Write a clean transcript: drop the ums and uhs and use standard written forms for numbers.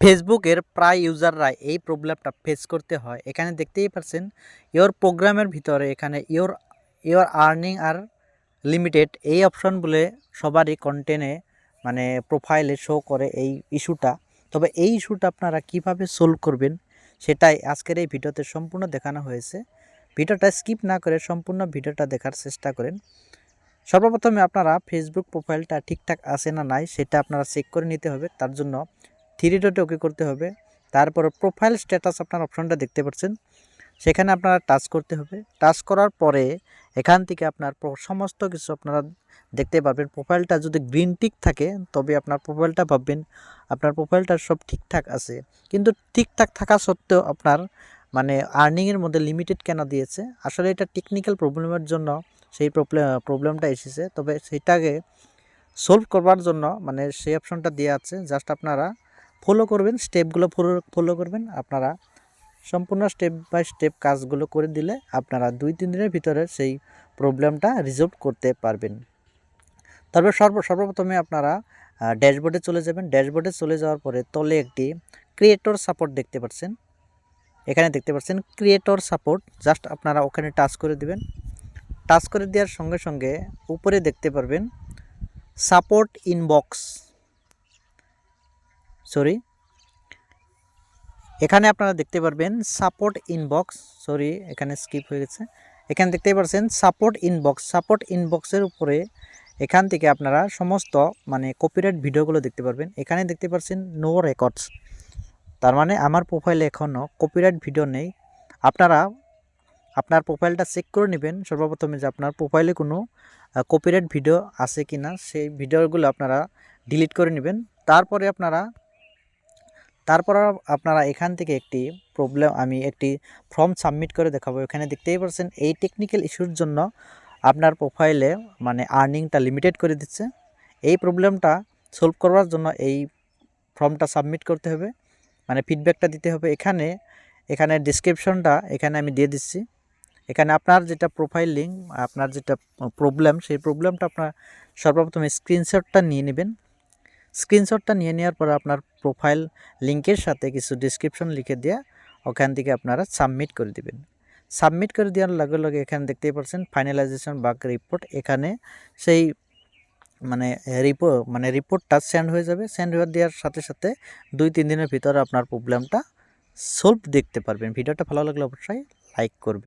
ফেসবুকের প্রায় ইউজাররা এই প্রবলেমটা ফেস করতে হয়। এখানে দেখতেই পাচ্ছেন ইওর প্রোগ্রামের ভিতরে এখানে ইওর আর্নিং আর লিমিটেড এই অপশন বলে সবারই কন্টেন্টে মানে প্রোফাইলে শো করে এই ইস্যুটা। তবে এই ইস্যুটা আপনারা কিভাবে সলভ করবেন সেটাই আজকের এই ভিডিওতে সম্পূর্ণ দেখানো হয়েছে। ভিডিওটা স্কিপ না করে সম্পূর্ণ ভিডিওটা দেখার চেষ্টা করেন। সর্বপ্রথমে আপনারা ফেসবুক প্রোফাইলটা ঠিকঠাক আছে না নাই সেটা আপনারা চেক করে নিতে হবে। তার জন্য থ্রি ডটে ওকে করতে হবে। তারপর প্রোফাইল স্ট্যাটাস আপনার অপশনটা দেখতে পাচ্ছেন, সেখানে আপনারা টাচ করতে হবে। টাচ করার পরে এখান থেকে আপনার সমস্ত কিছু আপনারা দেখতে পারবেন। প্রোফাইলটা যদি গ্রিন টিক থাকে তবে আপনার প্রোফাইলটা ভাববেন আপনার প্রোফাইলটা সব ঠিকঠাক আছে, কিন্তু ঠিকঠাক থাকা সত্ত্বেও আপনার মানে আর্নিংয়ের মধ্যে লিমিটেড কেন দিয়েছে। আসলে এটা টেকনিক্যাল প্রবলেমের জন্য সেই প্রবলেমটা এসেছে। তবে সেটাকে সলভ করবার জন্য মানে সেই অপশনটা দেওয়া আছে, জাস্ট আপনারা ফলো করবেন, স্টেপগুলো ফলো করবেন। আপনারা সম্পূর্ণ স্টেপ বাই স্টেপ কাজগুলো করে দিলে আপনারা 2-3 দিনের ভিতরে সেই প্রবলেমটা রিজলভ করতে পারবেন। তবে সর্বপ্রথমে আপনারা ড্যাশবোর্ডে চলে যাবেন। ড্যাশবোর্ডে চলে যাওয়ার পরে তলে একটি ক্রিয়েটর সাপোর্ট দেখতে পাচ্ছেন, এখানে দেখতে পাচ্ছেন ক্রিয়েটর সাপোর্ট। জাস্ট আপনারা ওখানে টাচ করে দিবেন। টাচ করে দেওয়ার সঙ্গে সঙ্গে উপরে দেখতে পারবেন সাপোর্ট ইনবক্স, এখানে আপনারা দেখতে পারবেন সাপোর্ট ইনবক্স, এখানে স্কিপ হয়ে গেছে। এখানে দেখতে পাচ্ছেন সাপোর্ট ইনবক্স। সাপোর্ট ইনবক্সের উপরে এখান থেকে আপনারা সমস্ত মানে কপিরাইট ভিডিওগুলো দেখতে পারবেন। এখানে দেখতে পাচ্ছেন নো রেকর্ডস, তার মানে আমার প্রোফাইলে এখনও কপিরাইট ভিডিও নেই। আপনারা আপনার প্রোফাইলটা চেক করে নেবেন সর্বপ্রথমে যে আপনার প্রোফাইলে কোনো কপিরাইট ভিডিও আছে কি না, সেই ভিডিওগুলো আপনারা ডিলিট করে নেবেন। তারপর আপনারা এখান থেকে আমি একটি ফর্ম সাবমিট করে দেখাবো। এখানে দেখতেই পাচ্ছেন এই টেকনিক্যাল ইস্যুর জন্য আপনার প্রোফাইলে মানে আর্নিংটা লিমিটেড করে দিচ্ছে। এই প্রবলেমটা সলভ করার জন্য এই ফর্মটা সাবমিট করতে হবে, মানে ফিডব্যাকটা দিতে হবে। এখানে ডিসক্রিপশনটা এখানে আমি দিয়ে দিচ্ছি। এখানে আপনার যেটা প্রোফাইল লিঙ্ক, আপনার যেটা প্রবলেম, সেই প্রবলেমটা আপনার সর্বপ্রথমে স্ক্রিনশটটা নিয়ে নেবেন। স্ক্রিনশটটা নিয়ে নেওয়ার পর আপনার প্রোফাইল লিঙ্কের সাথে কিছু ডিসক্রিপশন লিখে দিয়ে ওখান থেকে আপনারা সাবমিট করে দিবেন। সাবমিট করে দেওয়ার লগে লগে এখানে দেখতেই পাচ্ছেন ফাইনালাইজেশন বাগ রিপোর্ট, এখানে সেই রিপোর্টটা সেন্ড হয়ে যাবে। সেন্ড হয়ে দেওয়ার সাথে সাথে 2-3 দিনের ভিতরে আপনার প্রবলেমটা সলভ দেখতে পারবেন। ভিডিওটা ভালো লাগলে অবশ্যই লাইক করবেন।